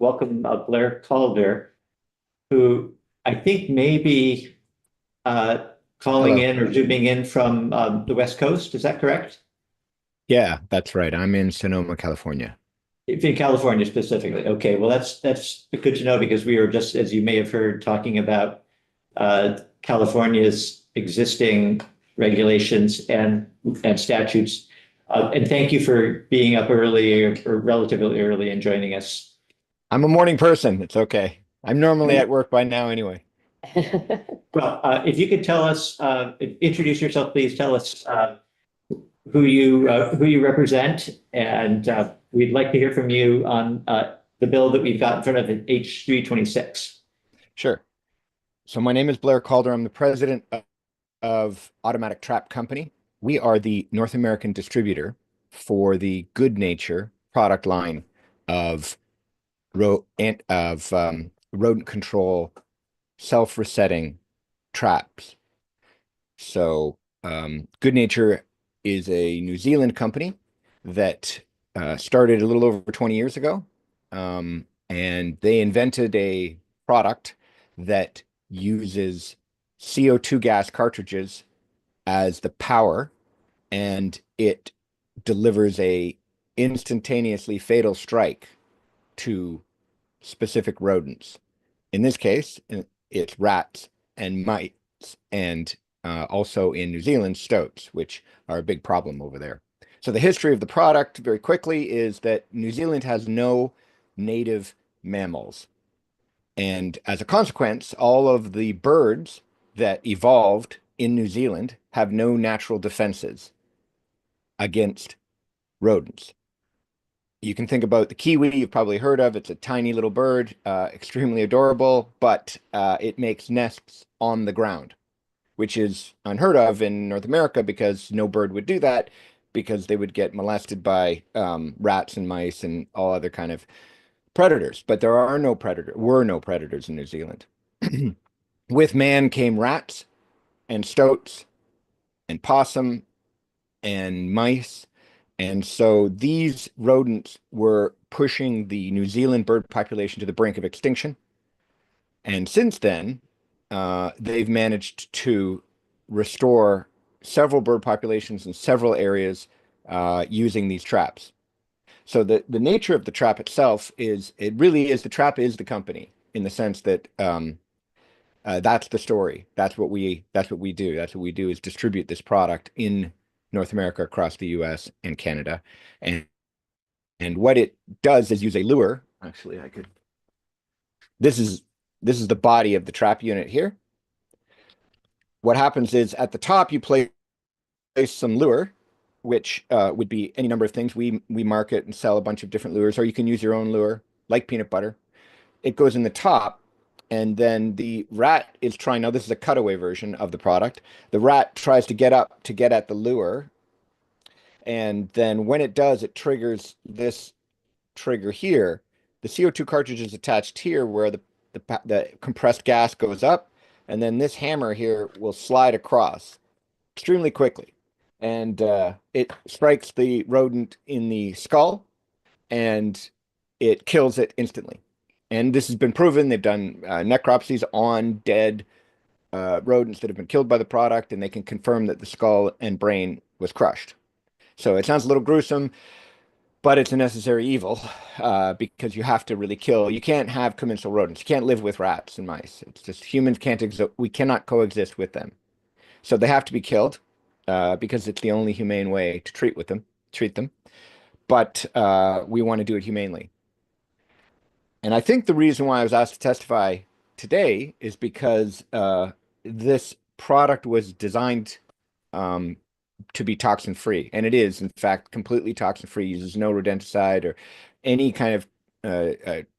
welcome Blair Calder, who I think may be uh, calling Hello. in or zooming in from the West Coast. Is that correct? Yeah, that's right. I'm in Sonoma, California. If in California specifically. Okay, well that's good to know because we were just, as you may have heard, talking about California's existing regulations and statutes. And thank you for being up early or relatively early and joining us. I'm a morning person. It's okay. I'm normally at work by now anyway. Well, if you could tell us, introduce yourself, please tell us who you represent, and we'd like to hear from you on the bill that we've got in front of it, H326. Sure. So my name is Blair Calder. I'm the president of Automatic Trap Company. We are the North American distributor for the Goodnature product line of rodent control self-resetting traps. So Goodnature is a New Zealand company that started a little over 20 years ago. And they invented a product that uses CO2 gas cartridges as the power, and it delivers a instantaneously fatal strike to specific rodents. In this case, it's rats and mice, and also in New Zealand, stoats, which are a big problem over there. So the history of the product, very quickly, is that New Zealand has no native mammals. And as a consequence, all of the birds that evolved in New Zealand have no natural defenses against rodents. You can think about the kiwi, you've probably heard of. It's a tiny little bird, extremely adorable, but it makes nests on the ground, which is unheard of in North America because no bird would do that because they would get molested by rats and mice and all other kind of predators. But were no predators in New Zealand. With man came rats and stoats and possum and mice. And so these rodents were pushing the New Zealand bird population to the brink of extinction. And since then, they've managed to restore several bird populations in several areas using these traps. So the nature of the trap itself is, it really is, the trap is the company, in the sense that that's the story. That's what we do. That's what we do, is distribute this product in North America, across the US and Canada. And what it does is use a lure. Actually, I could this is the body of the trap unit here. What happens is, at the top you place some lure, which would be any number of things. We market and sell a bunch of different lures, or you can use your own lure, like peanut butter. It goes in the top, and then the rat is trying. Now, this is a cutaway version of the product. The rat tries to get up to get at the lure, and then when it does, it triggers this trigger here. The CO2 cartridge is attached here, where the compressed gas goes up, and then this hammer here will slide across extremely quickly, and it strikes the rodent in the skull, and it kills it instantly. And this has been proven. They've done necropsies on dead rodents that have been killed by the product, and they can confirm that the skull and brain was crushed. So it sounds a little gruesome, but it's a necessary evil because you have to really kill. You can't have commensal rodents. You can't live with rats and mice. It's just, humans can't we cannot coexist with them. So they have to be killed because it's the only humane way to treat them. But we want to do it humanely. And I think the reason why I was asked to testify today is because this product was designed um, to be toxin-free, and it is, in fact, completely toxin-free. Uses no rodenticide or any kind of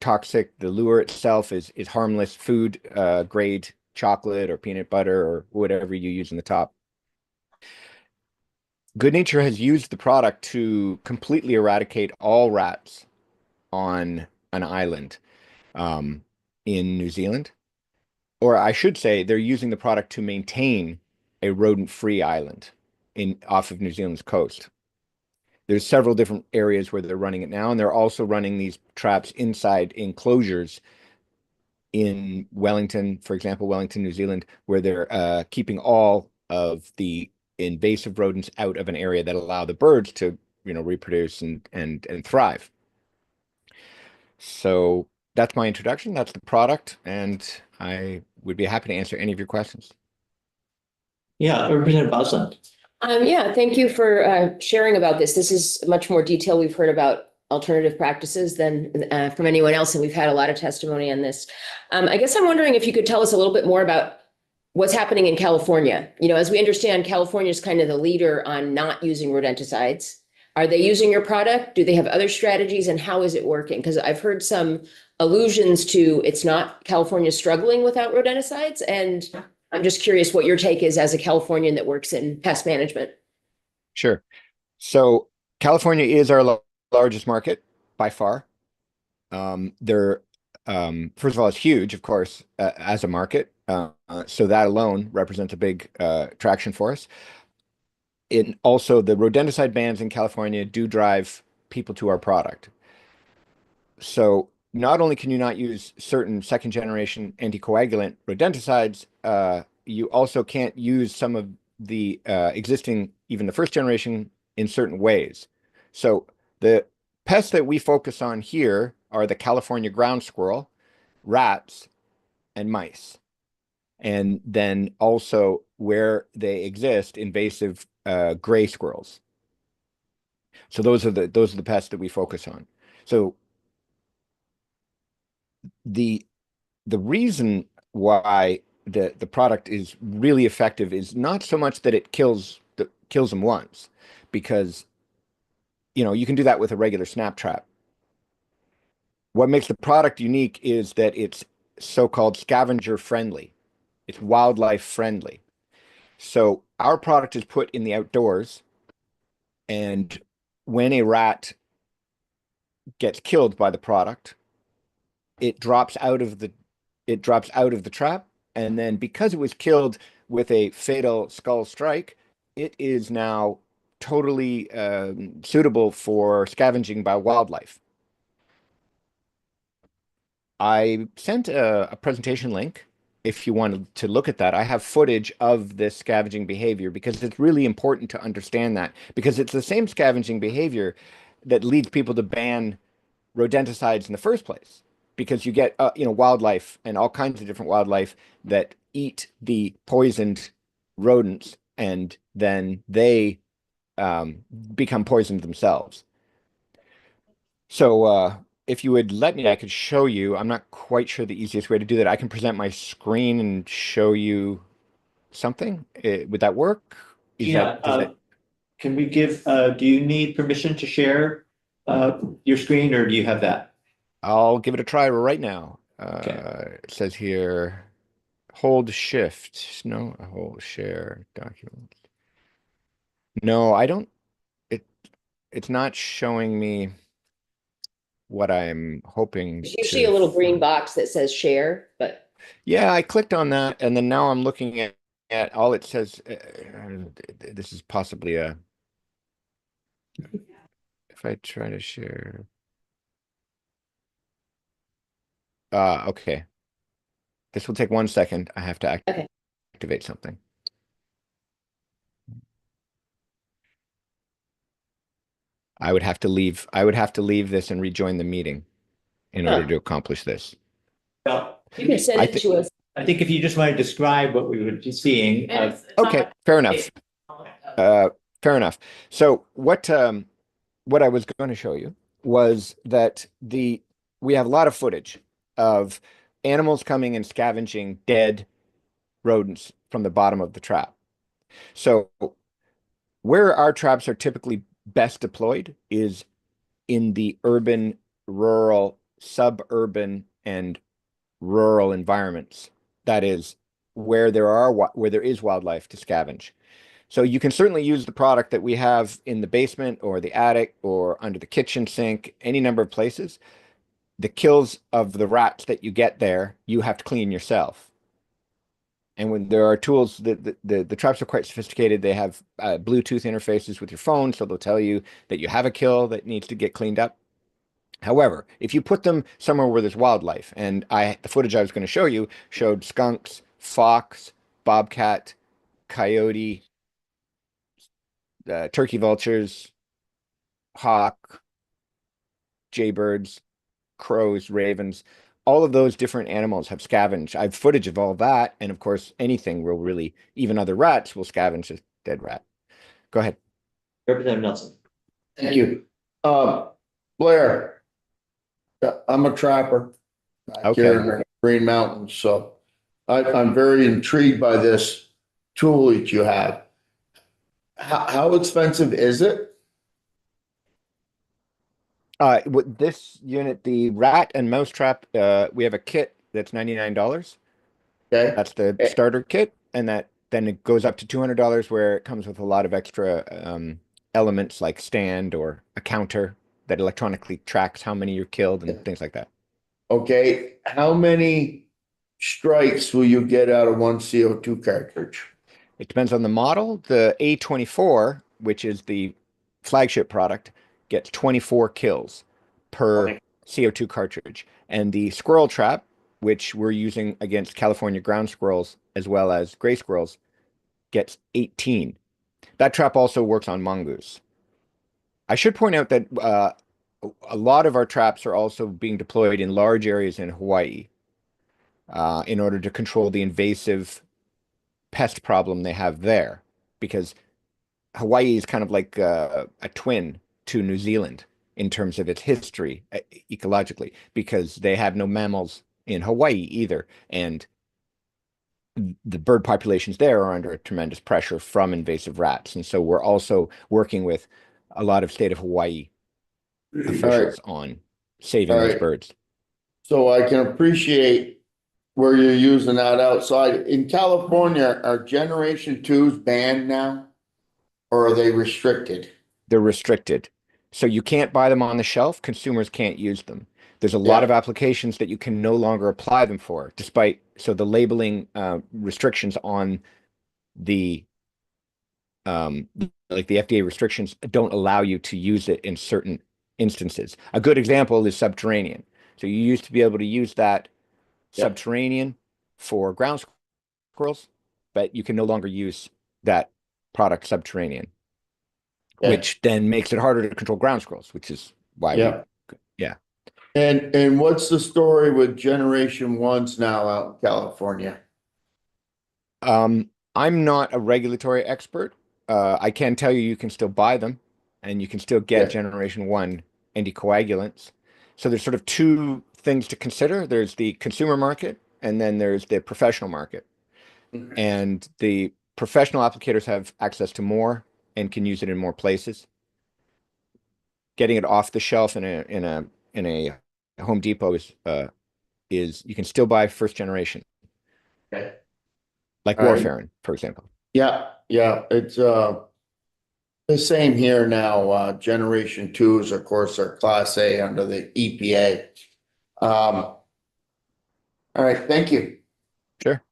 toxic. The lure itself is harmless food grade chocolate or peanut butter or whatever you use in the top. Goodnature has used the product to completely eradicate all rats on an island in New Zealand. Or I should say, they're using the product to maintain a rodent-free island off of New Zealand's coast. there's several different areas where they're running it now, and they're also running these traps inside enclosures in Wellington, for example, Wellington, New Zealand, where they're keeping all of the invasive rodents out of an area that allow the birds to, reproduce and thrive. So that's my introduction. That's the product, and I would be happy to answer any of your questions. Yeah, Representative Bosland. Yeah, thank you for sharing about this. This is much more detail we've heard about alternative practices than from anyone else, and we've had a lot of testimony on this. I guess I'm wondering if you could tell us a little bit more about what's happening in California. As we understand, California is kind of the leader on not using rodenticides. Are they using your product? Do they have other strategies, and how is it working? Because I've heard some allusions to it's not California struggling without rodenticides, and I'm just curious what your take is as a Californian that works in pest management. Sure. So California is our largest market by far. They're first of all, it's huge, of course, as a market. So that alone represents a big traction for us. Also, the rodenticide bans in California do drive people to our product. So not only can you not use certain second generation anticoagulant rodenticides, you also can't use some of the existing, even the first generation, in certain ways. So the pests that we focus on here are the California ground squirrel, rats, and mice. And then also where they exist, invasive gray squirrels. So those are the pests that we focus on. So the reason why the product is really effective is not so much that it kills them once, because you can do that with a regular snap trap. What makes the product unique is that it's so-called scavenger friendly. It's wildlife friendly. So our product is put in the outdoors, and when a rat gets killed by the product, it drops out of the trap, and then because it was killed with a fatal skull strike, it is now totally suitable for scavenging by wildlife. I sent a presentation link if you wanted to look at that. I have footage of this scavenging behavior because it's really important to understand that, because it's the same scavenging behavior that leads people to ban rodenticides in the first place, because you get wildlife and all kinds of different wildlife that eat the poisoned rodents, and then they become poisoned themselves. So if you would let me, I could show you. I'm not quite sure the easiest way to do that. I can present my screen and show you something. Would that work? Can we give, do you need permission to share your screen, or do you have that? I'll give it a try right now. Okay. It says here, hold shift. No, hold share document. No, I don't. It's not showing me what I'm hoping. There's usually a little green box that says share, but yeah, I clicked on that, and then now I'm looking at all it says. This is possibly a. If I try to share. Okay. This will take 1 second. I have to activate something. I would have to leave this and rejoin the meeting in order to accomplish this. Well, you can send it to us. I think if you just want to describe what we were just seeing. Okay, fair enough. Fair enough. So what I was going to show you was that we have a lot of footage of animals coming and scavenging dead rodents from the bottom of the trap. So where our traps are typically best deployed is in the urban, rural, suburban, and rural environments. That is where there is wildlife to scavenge. So you can certainly use the product that we have in the basement or the attic or under the kitchen sink, any number of places. The kills of the rats that you get there, you have to clean yourself. And when there are tools, the traps are quite sophisticated. They have Bluetooth interfaces with your phone, so they'll tell you that you have a kill that needs to get cleaned up. However, if you put them somewhere where there's wildlife, and the footage I was going to show you showed skunks, fox, bobcat, coyote, turkey vultures, hawk, jaybirds, crows, ravens, all of those different animals have scavenged. I have footage of all that. And of course, anything will really, even other rats will scavenge a dead rat. Go ahead. Representative Nelson. Thank you. Blair, I'm a trapper back here in the Green Mountains, so I'm very intrigued by this tool that you have. How expensive is it? With this unit, the rat and mouse trap, we have a kit that's $99. Okay, That's the starter kit, and then it goes up to $200 where it comes with a lot of extra elements like stand or a counter that electronically tracks how many you're killed and things like that. okay. How many strikes will you get out of one CO2 cartridge? It depends on the model. The A24, which is the flagship product, gets 24 kills per Okay. CO2 cartridge. And the squirrel trap, which we're using against California ground squirrels as well as gray squirrels, gets 18. That trap also works on mongoose. I should point out that a lot of our traps are also being deployed in large areas in Hawaii in order to control the invasive pest problem they have there, because Hawaii is kind of like a twin to New Zealand in terms of its history ecologically, because they have no mammals in Hawaii either. And the bird populations there are under tremendous pressure from invasive rats. And so we're also working with a lot of state of Hawaii officials on saving those birds. So I can appreciate where you're using that outside. In California, are Generation 2s banned now? Or are they restricted? They're restricted. So you can't buy them on the shelf. Consumers can't use them. There's a lot of applications that you can no longer apply them for, so the labeling restrictions on the like the FDA restrictions don't allow you to use it in certain instances. A good example is subterranean. So you used to be able to use that subterranean for ground squirrels, but you can no longer use that product subterranean, which then makes it harder to control ground squirrels, which is why And what's the story with Generation 1s now out in California? I'm not a regulatory expert. I can tell you can still buy them and you can still get Generation 1 anticoagulants. So there's sort of two things to consider. There's the consumer market and then there's the professional market. And the professional applicators have access to more and can use it in more places. Getting it off the shelf in a Home Depot is you can still buy first generation. Okay. Like warfarin, for example. Yeah, it's the same here now. Generation 2s, of course, are Class A under the EPA. All right, thank you. Sure.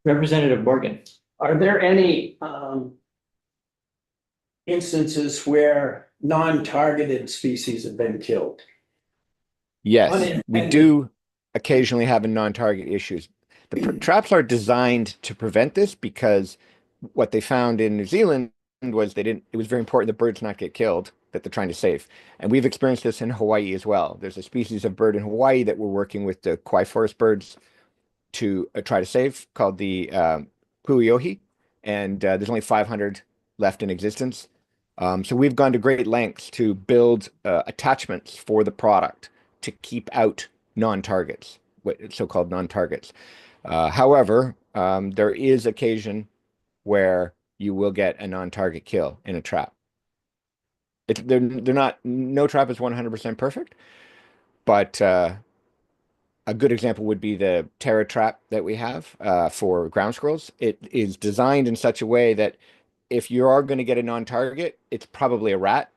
Representative Morgan. Are there any instances where non-targeted species have been killed? Yes, we do occasionally have a non-target issues. The traps are designed to prevent this because what they found in New Zealand was it was very important that birds not get killed that they're trying to save. And we've experienced this in Hawaii as well. There's a species of bird in Hawaii that we're working with the Kauai forest birds to try to save called the puiohi. And there's only 500 left in existence. So we've gone to great lengths to build attachments for the product to keep out non-targets, so-called non-targets. However, there is occasion where you will get a non-target kill in a trap. No trap is 100% perfect, but a good example would be the Terra trap that we have for ground squirrels. It is designed in such a way that if you are going to get a non-target, it's probably a rat.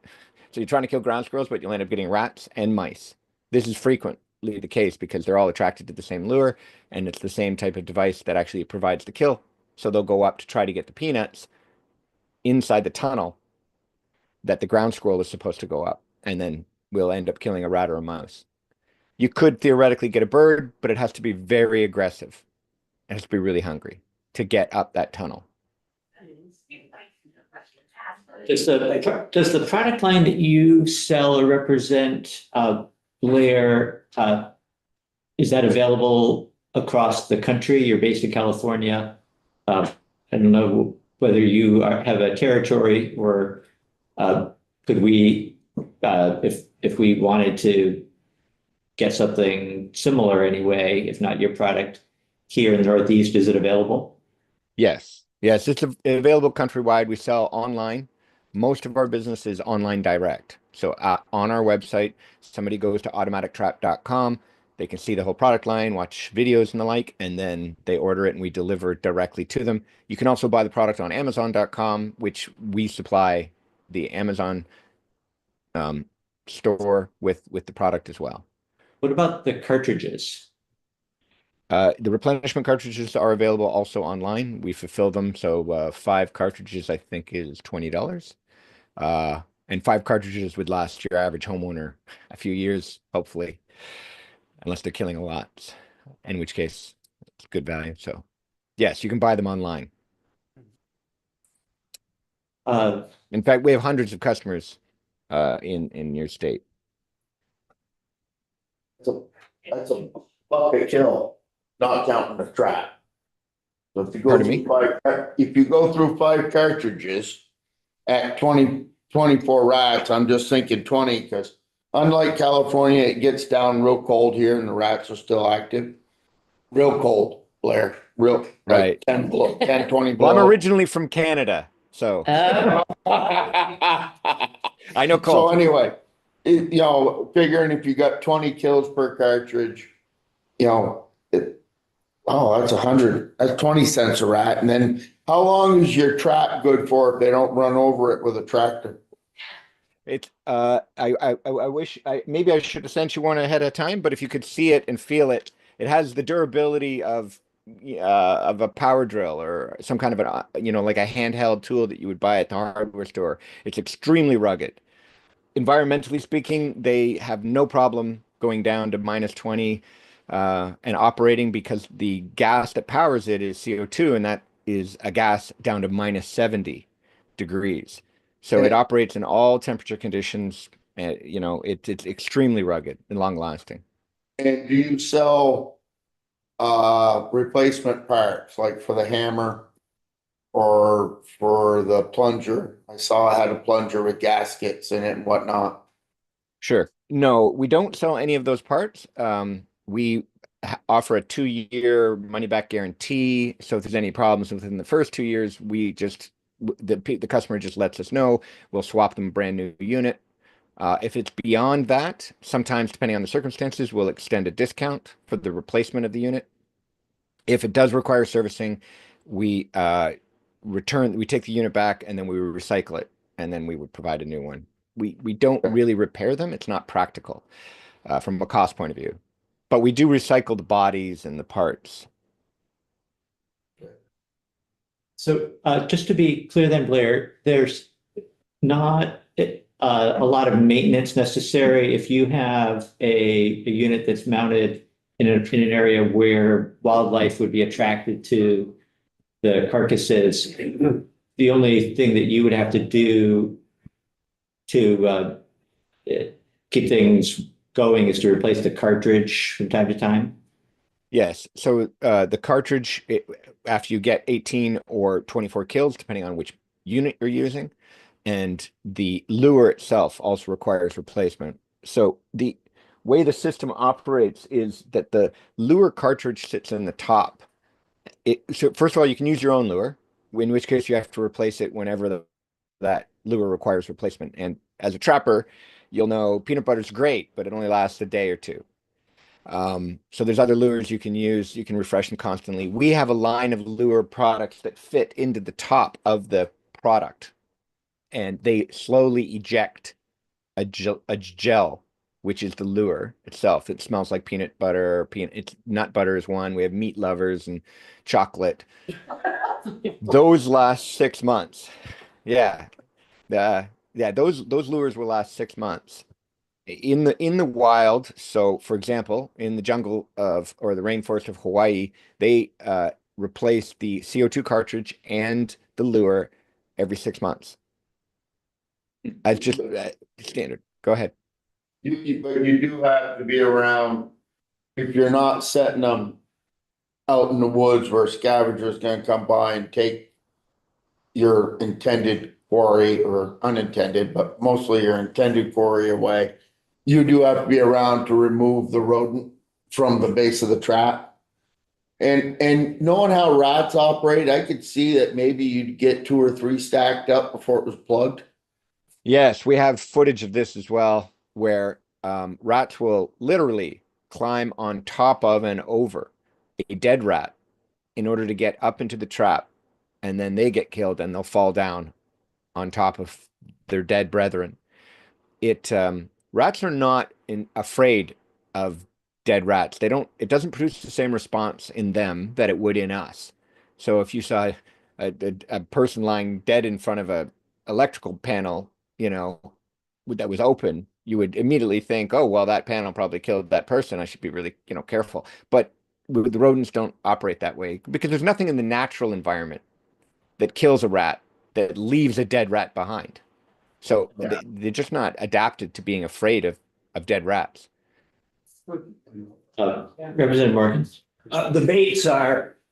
So you're trying to kill ground squirrels, but you'll end up getting rats and mice. This is frequent absolutely the case because they're all attracted to the same lure, and it's the same type of device that actually provides the kill. So they'll go up to try to get the peanuts inside the tunnel that the ground squirrel is supposed to go up, and then we'll end up killing a rat or a mouse. You could theoretically get a bird, but it has to be very aggressive. It has to be really hungry to get up that tunnel. Does the product line that you sell or represent, Blair, is that available across the country? You're based in California. I don't know whether you have a territory or could we, if we wanted to get something similar anyway, if not your product here in the Northeast, is it available? Yes. Yes, it's available countrywide. We sell online. Most of our business is online direct. So on our website, somebody goes to automatictrap.com. They can see the whole product line, watch videos and the like, and then they order it and we deliver directly to them. You can also buy the product on Amazon.com, which we supply the Amazon store with the product as well. What about the cartridges? The replenishment cartridges are available also online. We fulfill them. So 5 cartridges, I think, is $20. And 5 cartridges would last your average homeowner a few years, hopefully, unless they're killing a lot, in which case it's good value. So yes, you can buy them online. In fact, we have hundreds of customers in your state. That's a bucket kill, not counting the trap. So if you go Pardon me? through if you go through 5 cartridges at 24 rats, I'm just thinking 20 because unlike California, it gets down real cold here and the rats are still active. Real cold, Blair, real, Right. like 10 below, 10, 20 Well, I'm below. originally from Canada, so I know So cold. anyway, figuring if you got 20 kills per cartridge, that's 100, that's 20 cents a rat. And then how long is your trap good for if they don't run over it with a tractor? It's I wish maybe I should have sent you one ahead of time, but if you could see it and feel it, it has the durability of a power drill or some kind of like a handheld tool that you would buy at the hardware store. It's extremely rugged. Environmentally speaking, they have no problem going down to -20 and operating because the gas that powers it is CO2, and that is a gas down to -70 degrees. So it operates in all temperature conditions. It's extremely rugged and long lasting. And do you sell replacement parts like for the hammer or for the plunger? I saw I had a plunger with gaskets in it and whatnot. Sure. No, we don't sell any of those parts. We offer a 2-year money-back guarantee. So if there's any problems within the first 2 years, the customer just lets us know. We'll swap them a brand new unit. If it's beyond that, sometimes depending on the circumstances, we'll extend a discount for the replacement of the unit. If it does require servicing, we take the unit back and then we recycle it, and then we would provide a new one. We don't really repair them. It's not practical from a cost point of view, but we do recycle the bodies and the parts. So just to be clear then, Blair, there's not a lot of maintenance necessary if you have a unit that's mounted in an area where wildlife would be attracted to the carcasses. The only thing that you would have to do to keep things going is to replace the cartridge from time to time. Yes. So the cartridge, after you get 18 or 24 kills, depending on which unit you're using, and the lure itself also requires replacement. So the way the system operates is that the lure cartridge sits in the top. So first of all, you can use your own lure, in which case you have to replace it whenever that lure requires replacement. And as a trapper, you'll know peanut butter's great, but it only lasts a day or two. So there's other lures you can use. You can refresh them constantly. We have a line of lure products that fit into the top of the product, and they slowly eject a gel which is the lure itself. It smells like peanut butter. It's nut butter is one. We have meat lovers and chocolate. Those last 6 months. Yeah. Yeah, those lures will last 6 months. In the wild, so for example, in the jungle of or the rainforest of Hawaii, they replace the CO2 cartridge and the lure every 6 months. As just standard. Go ahead. But you do have to be around, if you're not setting them out in the woods where scavengers can come by and take your intended quarry or unintended, but mostly your intended quarry away. You do have to be around to remove the rodent from the base of the trap. And knowing how rats operate, I could see that maybe you'd get 2 or 3 stacked up before it was plugged. Yes, we have footage of this as well, where rats will literally climb on top of and over a dead rat in order to get up into the trap, and then they get killed and they'll fall down on top of their dead brethren. Rats are not afraid of dead rats. It doesn't produce the same response in them that it would in us. So if you saw a person lying dead in front of a electrical panel, that was open, you would immediately think, oh, well, that panel probably killed that person. I should be really, careful. But the rodents don't operate that way because there's nothing in the natural environment that kills a rat that leaves a dead rat behind. So they're just not adapted to being afraid of dead rats. Representative Morgans. The baits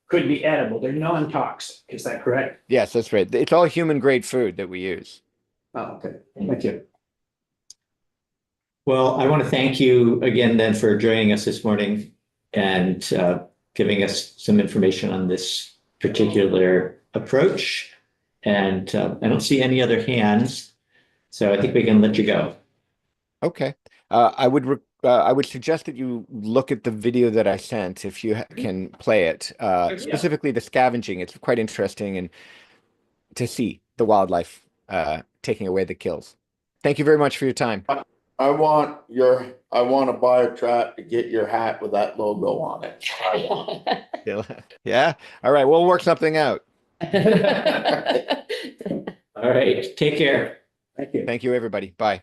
could be edible. They're non-toxic. Is that correct? Yes, that's right. It's all human grade food that we use. Oh, okay. Thank you. Well, I want to thank you again then for joining us this morning and giving us some information on this particular approach. And I don't see any other hands, so I think we can let you go. Okay. I would suggest that you look at the video that I sent if you can play it. Specifically the scavenging. It's quite interesting and to see the wildlife taking away the kills. Thank you very much for your time. I want to buy a trap to get your hat with that logo on it. Yeah. All right. We'll work something out. All right. Take care. Thank you. Thank you, everybody. Bye.